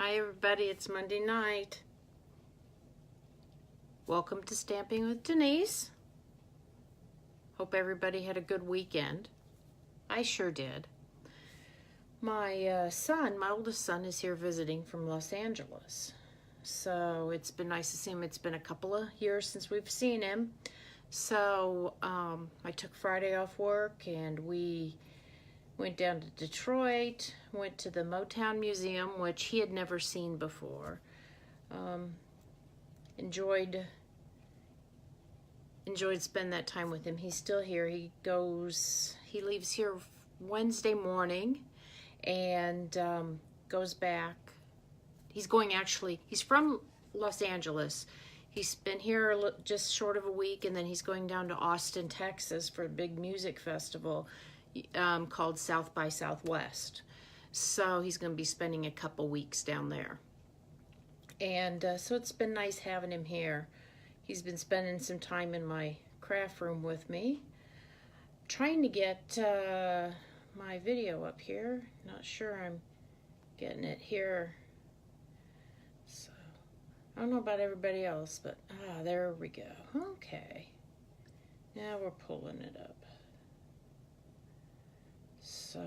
Hi everybody, it's Monday night. Welcome to Stamping with Denise. Hope everybody had a good weekend. I sure did. My oldest son is here visiting from Los Angeles. So it's been nice to see him. It's been a couple of years since we've seen him. So I took Friday off work and we went down to Detroit, went to the Motown Museum, which he had never seen before. Enjoyed spending that time with him. He's still here. He leaves here Wednesday morning and goes back. He's from Los Angeles. He's been here just short of a week, and then he's going down to Austin, Texas for a big music festival called South by Southwest. So he's going to be spending a couple weeks down there. And so it's been nice having him here. He's been spending some time in my craft room with me. Trying to get my video up here. Not sure I'm getting it here. So I don't know about everybody else, but there we go. Okay. Now we're pulling it up. So,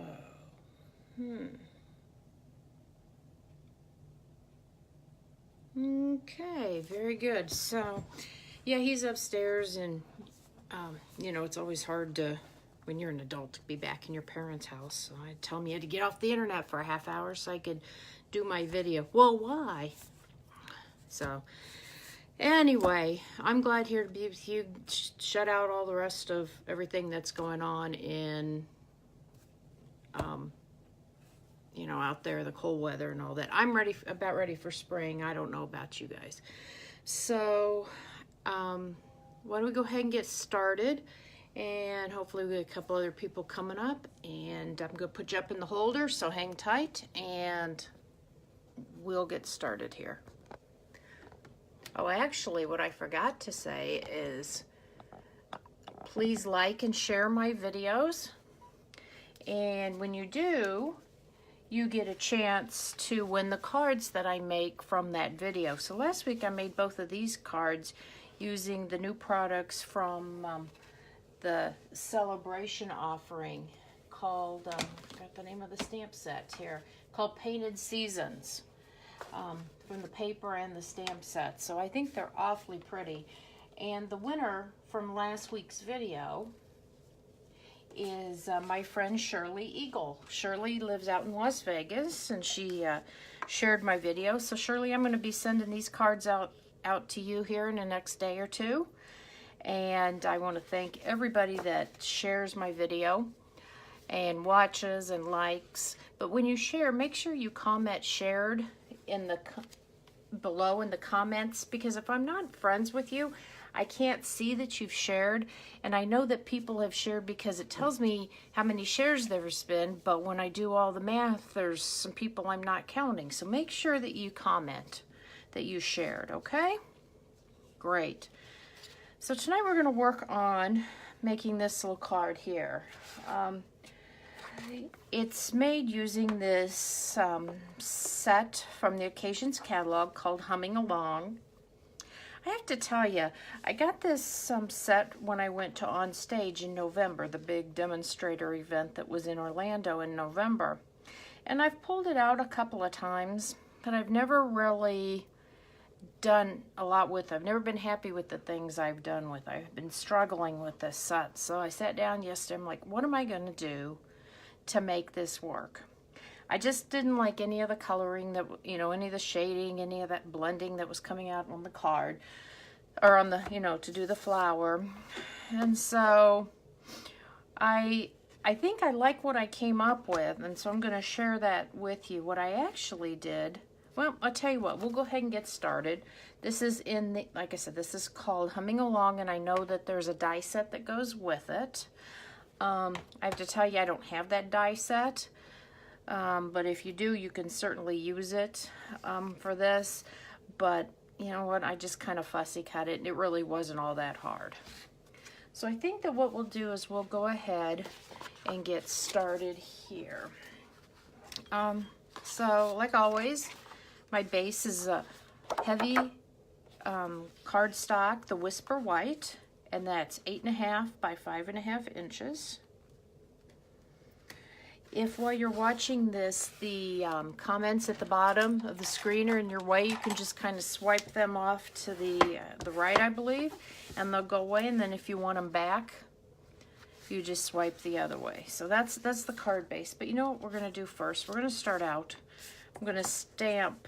okay, very good. So, yeah, he's upstairs, and, it's always hard when you're an adult, to be back in your parents' house. So I tell him you had to get off the internet for a half hour so I could do my video. Well, why? So, anyway, I'm glad here to be with you. Shut out all the rest of everything that's going on in out there, the cold weather and all that. I'm about ready for spring. I don't know about you guys. So, why don't we go ahead and get started? And hopefully we get a couple other people coming up. And I'm going to put you up in the holder, so hang tight, and we'll get started here. Oh, actually, what I forgot to say is please like and share my videos. And when you do, you get a chance to win the cards that I make from that video. So last week I made both of these cards using the new products from the celebration offering called, I got the name of the stamp set here, called Painted Seasons, from the paper and the stamp set. So I think they're awfully pretty. And the winner from last week's video is my friend Shirley Eagle. Shirley lives out in Las Vegas, and she shared my video. So Shirley, I'm going to be sending these cards out to you here in the next day or two. And I want to thank everybody that shares my video and watches and likes. But when you share, make sure you comment shared in the below in the comments, because if I'm not friends with you, I can't see that you've shared. And I know that people have shared because it tells me how many shares there's been, but when I do all the math, there's some people I'm not counting. So make sure that you comment that you shared, okay? Great. So tonight we're going to work on making this little card here. It's made using this set from the Occasions catalog called Humming Along. I have to tell you, I got this set when I went to On Stage in November, the big demonstrator event that was in Orlando in November. And I've pulled it out a couple of times, but I've never really done a lot with it. I've never been happy with the things I've done with it. I've been struggling with this set. So I sat down yesterday, I'm like, what am I going to do to make this work? I just didn't like any of the coloring that, any of the shading, any of that blending that was coming out on the card, or on the, to do the flower. And so I think I like what I came up with, and so I'm going to share that with you. What I actually did, well, I'll tell you what, we'll go ahead and get started. This is like I said, this is called Humming Along, and I know that there's a die set that goes with it. I have to tell you, I don't have that die set. But if you do, you can certainly use it for this. But you know what, I just kind of fussy cut it, and it really wasn't all that hard. So I think that what we'll do is we'll go ahead and get started here. So like always, My base is a heavy cardstock, the Whisper White, and that's 8.5 by 5.5 inches. If while you're watching this, the comments at the bottom of the screen are in your way, you can just kind of swipe them off to the right, I believe, and they'll go away. And then if you want them back, you just swipe the other way. So that's the card base. But you know what we're going to do first? We're going to start out. I'm going to stamp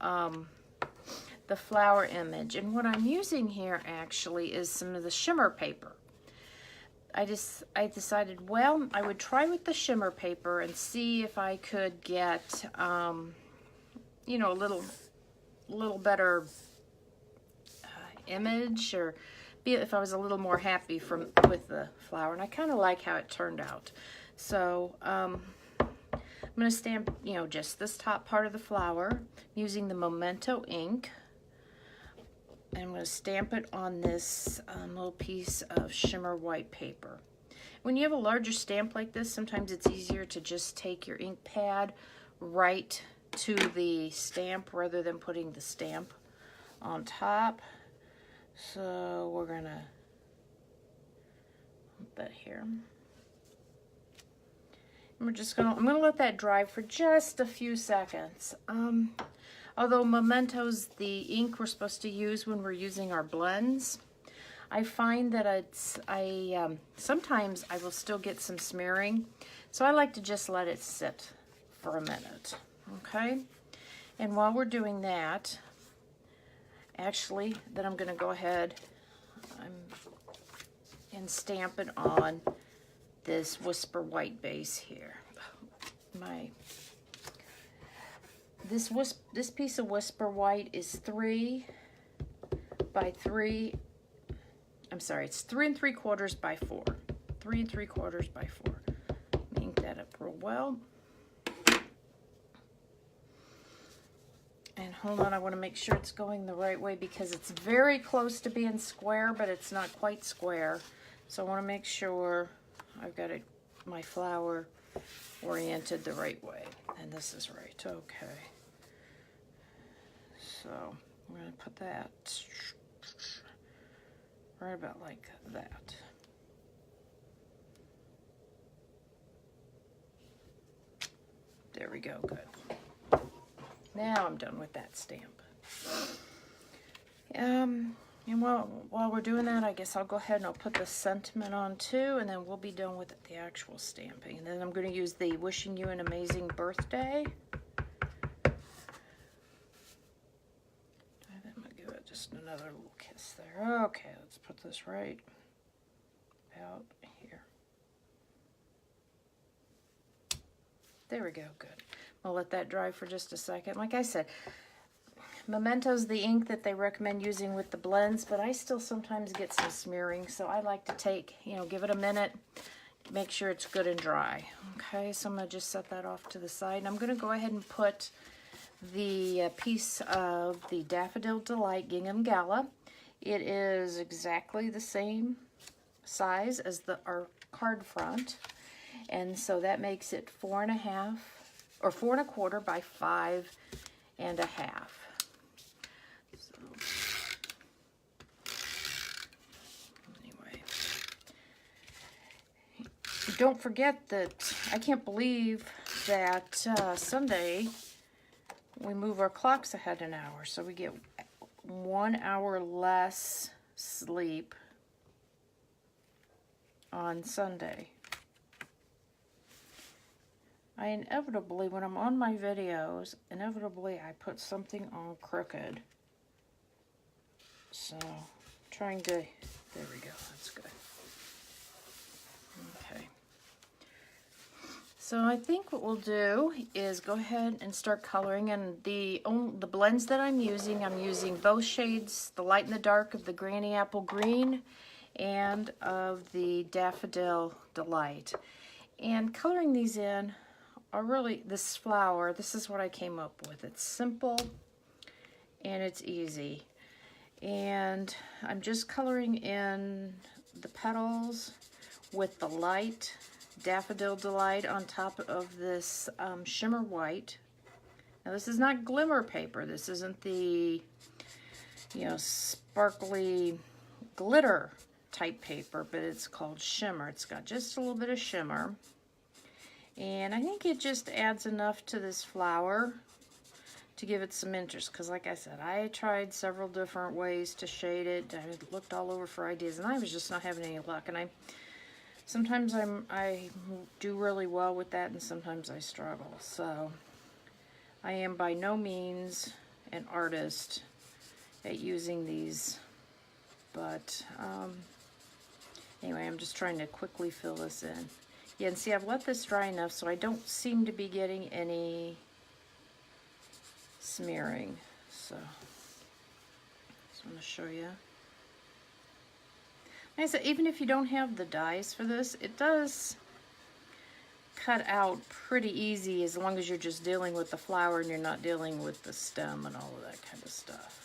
the flower image. And what I'm using here actually is some of the shimmer paper. I decided, well, I would try with the shimmer paper and see if I could get, you know, a little better image, or if I was a little more happy with the flower. And I kind of like how it turned out. So I'm going to stamp, you know, just this top part of the flower using the Memento ink. And I'm going to stamp it on this little piece of shimmer white paper. When you have a larger stamp like this, sometimes it's easier to just take your ink pad right to the stamp rather than putting the stamp on top. So we're going to put that here. And I'm going to let that dry for just a few seconds. Although Memento's the ink we're supposed to use when we're using our blends, I find that sometimes I will still get some smearing. So I like to just let it sit for a minute, okay? And while we're doing that, actually, then I'm gonna go ahead and stamp it on this Whisper White base here. This piece of Whisper White is 3 by 3. I'm sorry, it's 3 3/4 by 4. 3 3/4 by 4. Let me ink that up real well. And hold on, I want to make sure it's going the right way because it's very close to being square, but it's not quite square. So I want to make sure I've got my flower oriented the right way. And this is right, okay. So I'm going to put that right about like that. There we go, good. Now I'm done with that stamp. And while we're doing that, I guess I'll go ahead and I'll put the sentiment on too, and then we'll be done with the actual stamping. And then I'm going to use the Wishing You an Amazing Birthday. Just another little kiss there. Okay, let's put this right out here. There we go, good. I'll let that dry for just a second. Like I said, Memento's the ink that they recommend using with the blends, but I still sometimes get some smearing, so I like to take, you know, give it a minute, make sure it's good and dry. Okay, so I'm going to just set that off to the side, and I'm going to go ahead and put the piece of the Daffodil Delight Gingham Gala. It is exactly the same size as our card front, and so that makes it 4.5 or 4 1/4 by 5.5. So anyway, don't forget that I can't believe that Sunday we move our clocks ahead an hour, so we get 1 hour less sleep on Sunday. I inevitably, when I'm on my videos, inevitably I put something on crooked. So, trying to, there we go, that's good. Okay. So I think what we'll do is go ahead and start coloring, and the blends that I'm using both shades, the light and the dark of the Granny Apple Green and of the Daffodil Delight. And coloring these in are really, this flower, this is what I came up with. It's simple and it's easy. And I'm just coloring in the petals with the light Daffodil Delight on top of this Shimmer White Now this is not glimmer paper. This isn't the, you know, sparkly glitter type paper, but it's called Shimmer. It's got just a little bit of shimmer. And I think it just adds enough to this flower to give it some interest, because like I said, I tried several different ways to shade it. I looked all over for ideas, and I was just not having any luck. And sometimes I do really well with that, and sometimes I struggle. So I am by no means an artist at using these, but anyway, I'm just trying to quickly fill this in. Yeah, and see, I've let this dry enough so I don't seem to be getting any smearing. So just want to show you. Like I said, even if you don't have the dies for this, it does cut out pretty easy as long as you're just dealing with the flower and you're not dealing with the stem and all of that kind of stuff.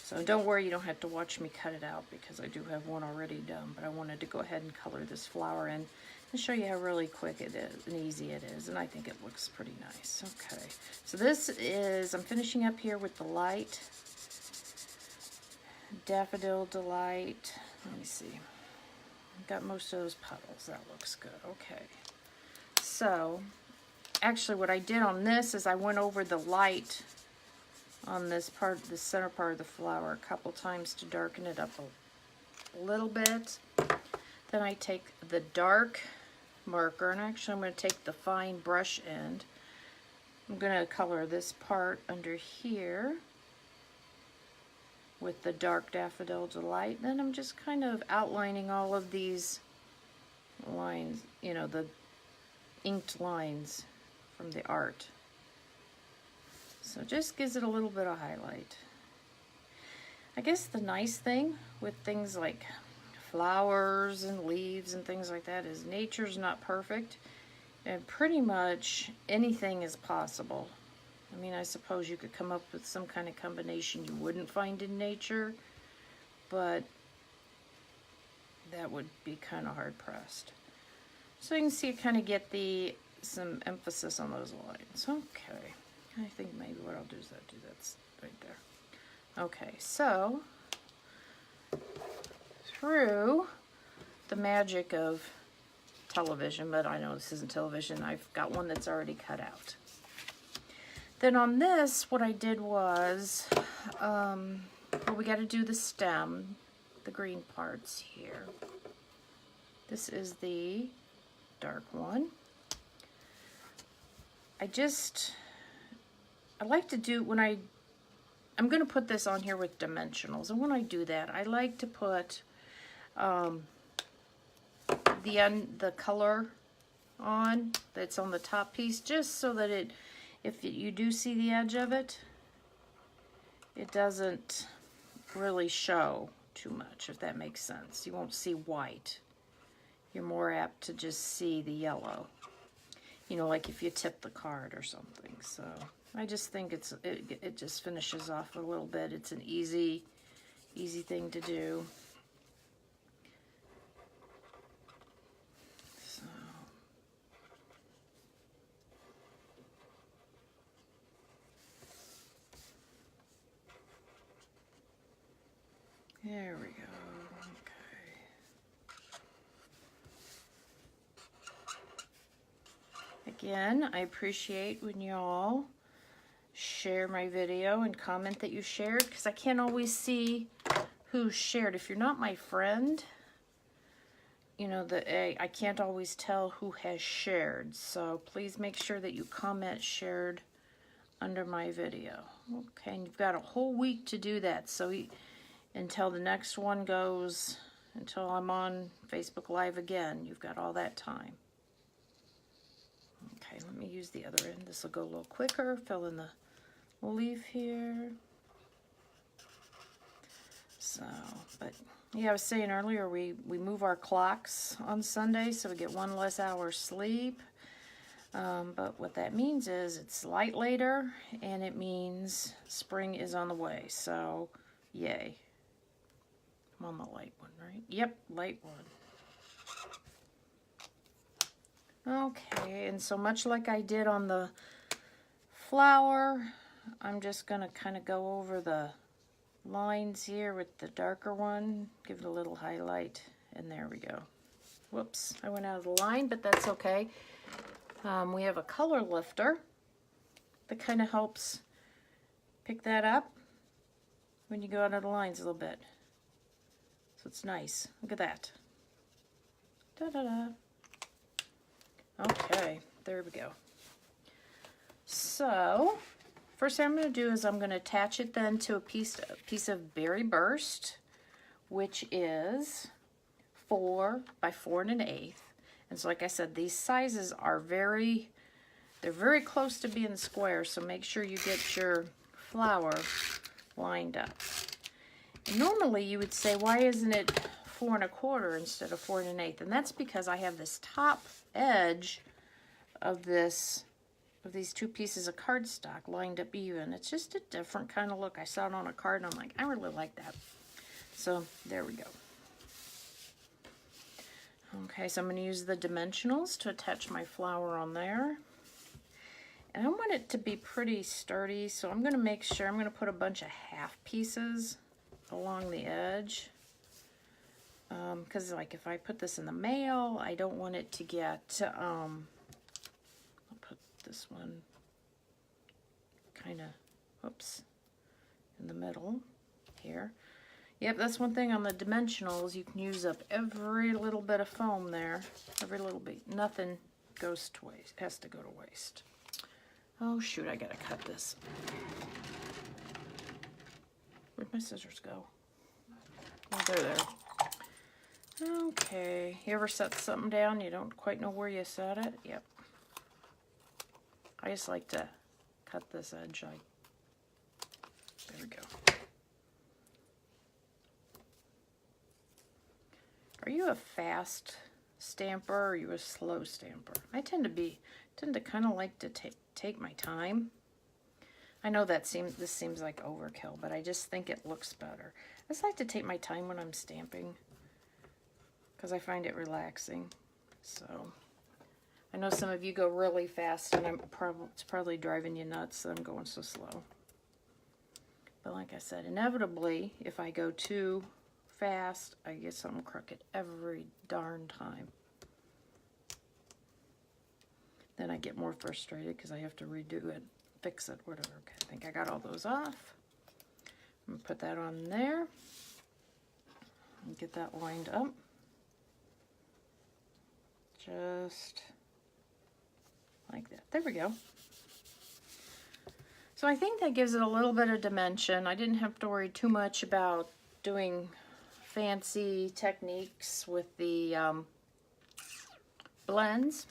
So don't worry, you don't have to watch me cut it out because I do have one already done, but I wanted to go ahead and color this flower in and show you how really quick it is and easy it is, and I think it looks pretty nice. Okay, so this is, I'm finishing up here with the light Daffodil Delight. Let me see. Got most of those puddles. That looks good. Okay. So, actually what I did on this is I went over the light on this part, the center part of the flower a couple times to darken it up a little bit. Then I take the dark marker, and actually I'm going to take the fine brush end. I'm going to color this part under here with the dark Daffodil Delight. Then I'm just kind of outlining all of these lines, you know, the inked lines from the art. So it just gives it a little bit of highlight. I guess the nice thing with things like flowers and leaves and things like that is nature's not perfect, and pretty much anything is possible. I mean, I suppose you could come up with some kind of combination you wouldn't find in nature, but that would be kind of hard-pressed. So you can see, kind of get some emphasis on those lines. Okay, I think maybe what I'll do is do that right there. Okay, so through the magic of television, but I know this isn't television, I've got one that's already cut out. Then on this, what I did was, well, we got to do the stem, the green parts here. This is the dark one. I like to do, I'm going to put this on here with dimensionals, and when I do that, I like to put the color on that's on the top piece, just so that if you do see the edge of it, it doesn't really show too much, if that makes sense. You won't see white. You're more apt to just see the yellow. You know, like if you tip the card or something. So I just think it just finishes off a little bit. It's an easy thing to do. So there we go. Again, I appreciate when y'all share my video and comment that you shared, because I can't always see who shared. If you're not my friend, you know, I can't always tell who has shared. So please make sure that you comment shared under my video. Okay, and you've got a whole week to do that. So until the next one goes, until I'm on Facebook Live again, you've got all that time. Okay, let me use the other end. This will go a little quicker. Fill in the leaf here. So, but yeah, I was saying earlier, we move our clocks on Sunday, so we get one less hour sleep. But what that means is it's light later, and it means spring is on the way. So, yay. I'm on the light one, right? Yep, light one. Okay, and so much like I did on the flower, I'm just going to kind of go over the lines here with the darker one, give it a little highlight, and there we go. Whoops, I went out of the line, but that's okay. We have a color lifter that kind of helps pick that up when you go out of the lines a little bit. So it's nice. Look at that. Da-da-da. Okay, there we go. So, first thing I'm going to do is I'm going to attach it then to a piece of Berry Burst, which is 4 by 4 1/8. And so like I said, these sizes are they're very close to being square, so make sure you get your flower lined up. And normally you would say, why isn't it 4 1/4 instead of 4 1/8? And that's because I have this top edge of these two pieces of cardstock lined up even. It's just a different kind of look. I saw it on a card and I'm like, I really like that. So there we go. Okay, so I'm going to use the dimensionals to attach my flower on there. And I want it to be pretty sturdy, so I'm going to make sure I'm going to put a bunch of half pieces along the edge. Because like if I put this in the mail, I don't want it to get, I'll put this one kind of, whoops, in the middle here. Yep, that's one thing on the dimensionals, you can use up every little bit of foam there, every little bit, nothing goes to waste, has to go to waste. Oh shoot, I gotta cut this. Where'd my scissors go? Oh, they're there. Okay, you ever set something down, you don't quite know where you set it? Yep. I just like to cut this edge. There we go. Are you a fast stamper or are you a slow stamper? I tend to kind of like to take my time. I know this seems like overkill, but I just think it looks better. I just like to take my time when I'm stamping because I find it relaxing. So I know some of you go really fast and it's probably driving you nuts that I'm going so slow. But like I said, inevitably, if I go too fast, I get something crooked every darn time. Then I get more frustrated because I have to redo it, fix it, whatever. Okay, I think I got all those off. I'm going to put that on there and get that lined up. Just like that. There we go. So I think that gives it a little bit of dimension. I didn't have to worry too much about doing fancy techniques with the blends.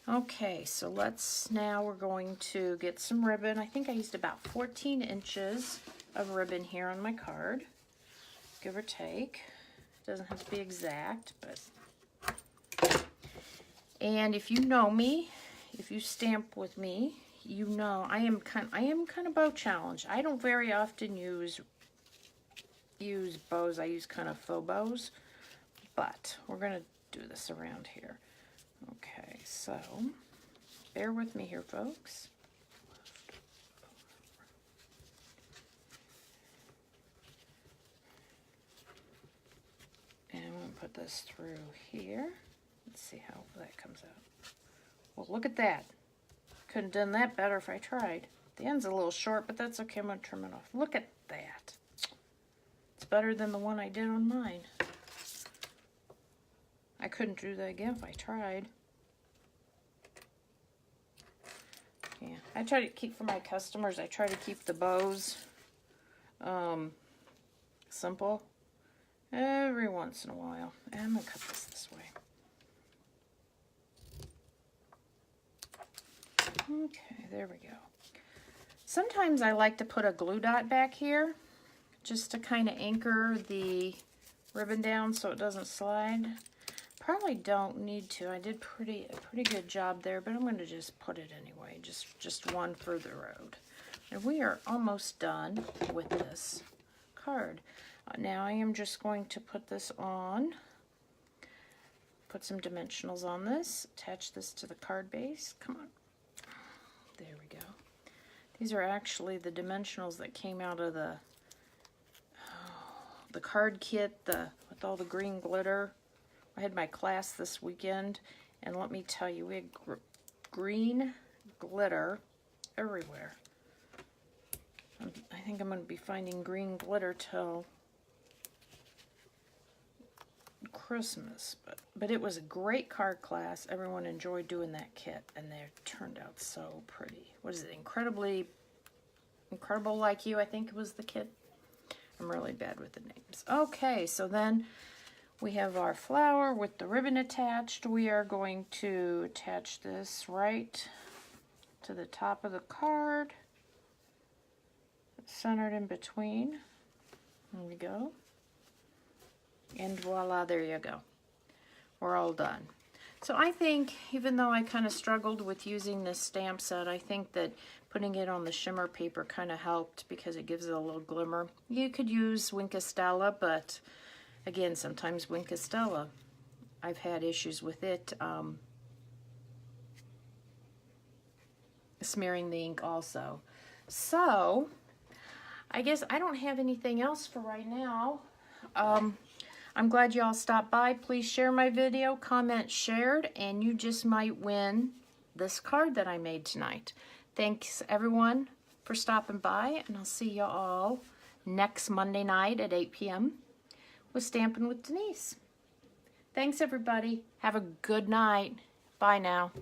Okay, so we're going to get some ribbon. I think I used about 14 inches of ribbon here on my card, give or take. It doesn't have to be exact, but. And if you know me, if you stamp with me, you know I am kind of bow challenged. I don't very often use bows. I use kind of faux bows, but we're going to do this around here. Okay, so bear with me here, folks. And I'm going to put this through here. Let's see how that comes out. Well, look at that. Couldn't have done that better if I tried. The end's a little short, but that's okay. I'm going to trim it off. Look at that. It's better than the one I did on mine. I couldn't do that again if I tried. Yeah, I try to keep, for my customers, I try to keep the bows simple every once in a while. And I'm going to cut this way. Okay, there we go. Sometimes I like to put a glue dot back here just to kind of anchor the ribbon down so it doesn't slide. Probably don't need to. I did a pretty good job there, but I'm going to just put it anyway, just one for the road. And we are almost done with this card. Now I am just going to put this on, put some dimensionals on this, attach this to the card base. Come on. There we go. These are actually the dimensionals that came out of the card kit with all the green glitter. I had my class this weekend, and let me tell you, we had green glitter everywhere. I think I'm going to be finding green glitter till Christmas, but it was a great card class. Everyone enjoyed doing that kit, and they turned out so pretty. What is it? Incredible Like You, I think was the kit. I'm really bad with the names. Okay, so then we have our flower with the ribbon attached. We are going to attach this right to the top of the card. It's centered in between. There we go. And voila, there you go. We're all done. So I think, even though I kind of struggled with using this stamp set, I think that putting it on the shimmer paper kind of helped because it gives it a little glimmer. You could use Wink Stella, but again, sometimes Wink Stella, I've had issues with it smearing the ink also. So I guess I don't have anything else for right now. I'm glad you all stopped by. Please share my video, comment shared, and you just might win this card that I made tonight. Thanks everyone for stopping by, and I'll see you all next Monday night at 8 p.m. with Stampin' with Denise. Thanks everybody. Have a good night. Bye now.